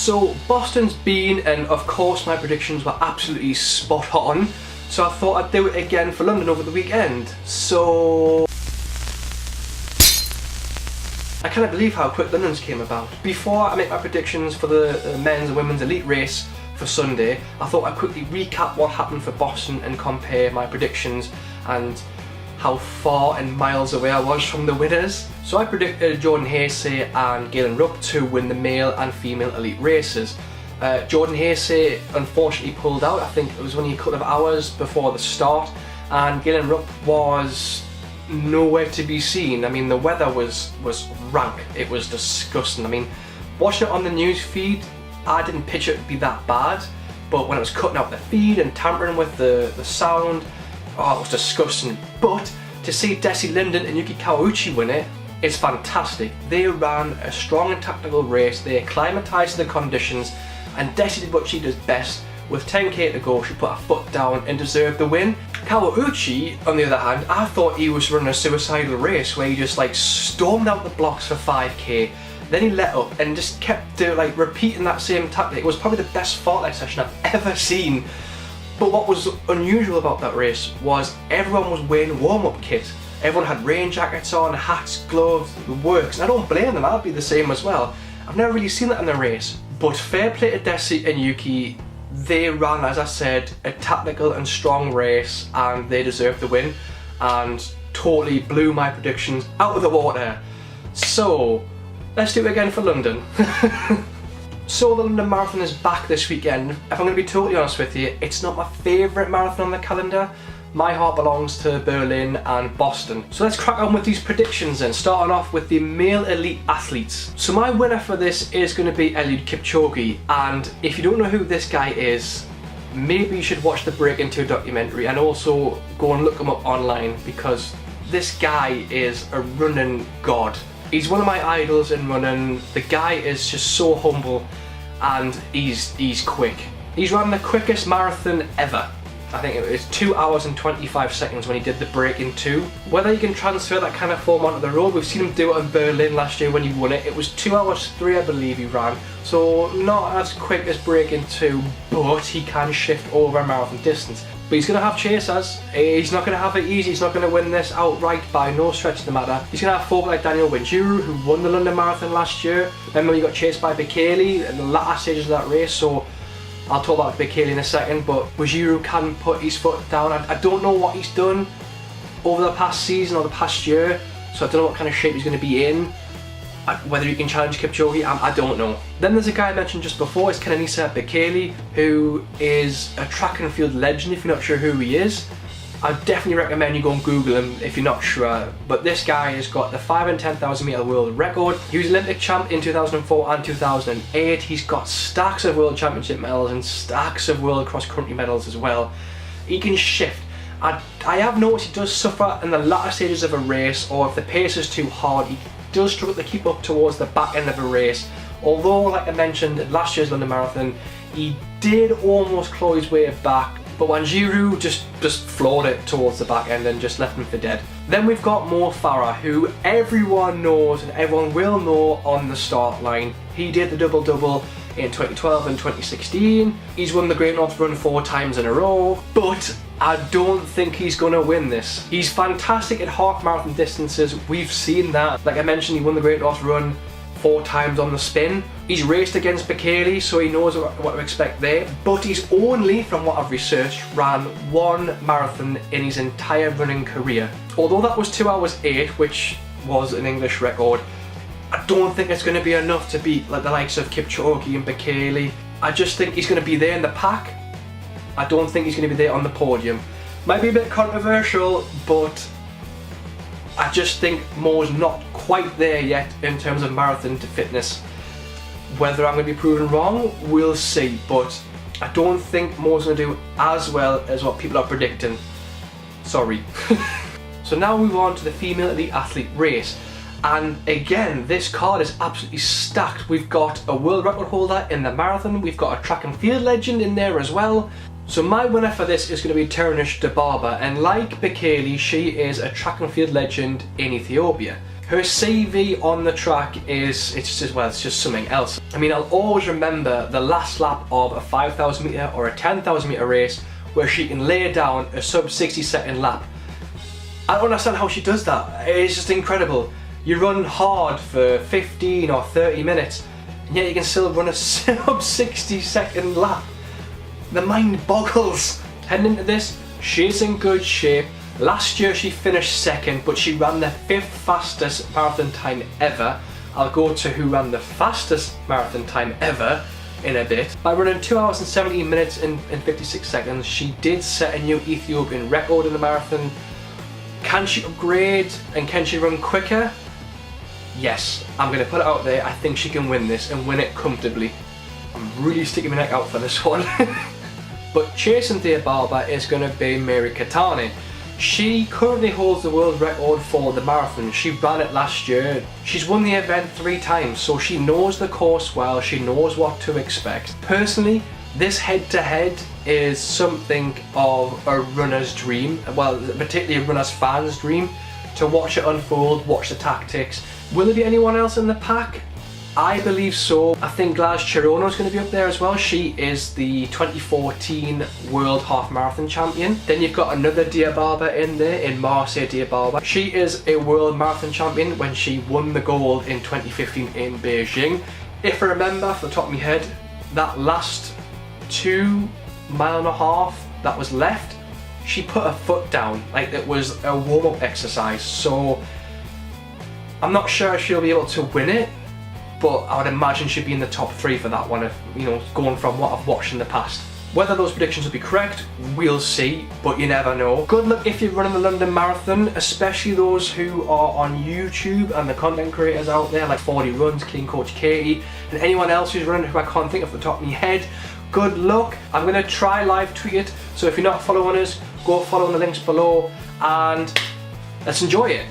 So Boston's been, and of course my predictions were absolutely spot on, so I thought I'd do it again for London over the weekend. So I cannot believe how quick London's came about. Before I make my predictions for the men's and women's elite race for Sunday, I thought I'd quickly recap what happened for Boston and compare my predictions and how far and miles away I was from the winners. So I predicted Jordan Hersey and Galen Rupp to win the male and female elite races. Jordan Hersey unfortunately pulled out. I think it was only a couple of hours before the start, and Galen Rupp was nowhere to be seen. I mean, the weather was rank. It was disgusting. I mean, watching it on the news feed, I didn't picture it to be that bad, but when it was cutting out the feed and tampering with the sound, oh, it was disgusting. But to see Desi Linden and Yuki Kawauchi win it, it's fantastic. They ran a strong and tactical race, they acclimatised to the conditions, and Desi did what she does best. With 10k to go, she put her foot down and deserved the win. Kawauchi, on the other hand, I thought he was running a suicidal race where he just like stormed out the blocks for 5k, then he let up and just kept like repeating that same tactic. It was probably the best fartlek session I've ever seen. But what was unusual about that race was everyone was wearing warm-up kit. Everyone had rain jackets on, hats, gloves, the works, and I don't blame them, I'd be the same as well. I've never really seen that in the race. But fair play to Desi and Yuki, they ran, as I said, a tactical and strong race, and they deserved the win and totally blew my predictions out of the water. So, let's do it again for London. So the London Marathon is back this weekend. If I'm going to be totally honest with you, it's not my favourite marathon on the calendar. My heart belongs to Berlin and Boston. So let's crack on with these predictions then, starting off with the male elite athletes. So my winner for this is going to be Eliud Kipchoge, and if you don't know who this guy is, maybe you should watch the Break-Into documentary and also go and look him up online, because this guy is a running god. He's one of my idols in running. The guy is just so humble, and he's quick. He's ran the quickest marathon ever. I think it was 2 hours and 25 seconds when he did the Break-Into. Whether you can transfer that kind of form onto the road, we've seen him do it in Berlin last year when he won it. It was 2 hours 3, I believe he ran. So not as quick as Break-Into, but he can shift over a marathon distance. But he's going to have chasers. He's not going to have it easy. He's not going to win this outright by no stretch of the matter. He's going to have folk like Daniel Winjuru, who won the London Marathon last year. Remember, he got chased by Bekele in the latter stages of that race, so I'll talk about Bekele in a second, but Winjuru can put his foot down. I don't know what he's done over the past season or the past year, so I don't know what kind of shape he's going to be in. Whether he can challenge Kipchoge, I don't know. Then there's a guy I mentioned just before, it's Kenenisa Bekele, who is a track and field legend if you're not sure who he is. I definitely recommend you go and Google him if you're not sure, but this guy has got the 5 and 10,000 metre world record. He was Olympic champ in 2004 and 2008. He's got stacks of world championship medals and stacks of world cross country medals as well. He can shift. I have noticed he does suffer in the latter stages of a race, or if the pace is too hard, he does struggle to keep up towards the back end of a race. Although, like I mentioned, at last year's London Marathon, he did almost claw his way back, but Winjuru just floored it towards the back end and just left him for dead. Then we've got Mo Farah, who everyone knows and everyone will know on the start line. He did the double-double in 2012 and 2016. He's won the Great North Run 4 times in a row, but I don't think he's gonna win this. He's fantastic at half marathon distances, we've seen that. Like I mentioned, he won the Great North Run 4 times on the spin. He's raced against Bekele, so he knows what to expect there, but he's only, from what I've researched, ran 1 marathon in his entire running career. Although that was 2 hours 8, which was an English record, I don't think it's going to be enough to beat like the likes of Kipchoge and Bekele. I just think he's going to be there in the pack. I don't think he's going to be there on the podium. Might be a bit controversial, but I just think Mo's not quite there yet in terms of marathon to fitness. Whether I'm going to be proven wrong, we'll see, but I don't think Mo's going to do as well as what people are predicting. Sorry. So now we move on to the female elite athlete race. And again, this card is absolutely stacked. We've got a world record holder in the marathon, we've got a track and field legend in there as well. So my winner for this is going to be Tirunesh Dibaba, and like Bekele, she is a track and field legend in Ethiopia. Her CV on the track is, it's just something else. I mean, I'll always remember the last lap of a 5,000 metre or a 10,000 metre race where she can lay down a sub 60-second lap. I don't understand how she does that. It's just incredible. You run hard for 15 or 30 minutes, and yet you can still run a sub 60-second lap. The mind boggles. Heading into this, she's in good shape. Last year she finished second, but she ran the 5th fastest marathon time ever. I'll go to who ran the fastest marathon time ever in a bit. By running 2 hours and 17 minutes and 56 seconds, she did set a new Ethiopian record in the marathon. Can she upgrade and can she run quicker? Yes, I'm going to put it out there. I think she can win this and win it comfortably. I'm really sticking my neck out for this one. But chasing Diababa is going to be Mary Katani. She currently holds the world record for the marathon. She ran it last year. She's won the event 3 times, so she knows the course well, she knows what to expect. Personally, this head-to-head is something of a runner's dream, well, particularly a runner's fan's dream, to watch it unfold, watch the tactics. Will there be anyone else in the pack? I believe so. I think Gladys Chirono is going to be up there as well. She is the 2014 World Half Marathon Champion. Then you've got another Diababa in there, in Marseille Diababa. She is a World Marathon Champion when she won the gold in 2015 in Beijing. If I remember off the top of my head, that last 2.5 miles that was left, she put her foot down like it was a warm-up exercise. So I'm not sure she'll be able to win it, but I would imagine she'd be in the top 3 for that one, if, you know, going from what I've watched in the past. Whether those predictions will be correct, we'll see, but you never know. Good luck if you're running the London Marathon, especially those who are on YouTube and the content creators out there like 40 Runs, Clean Coach Katie, and anyone else who's running who I can't think of off the top of my head. Good luck. I'm going to try live tweet it, so if you're not following us, go follow the links below and let's enjoy it.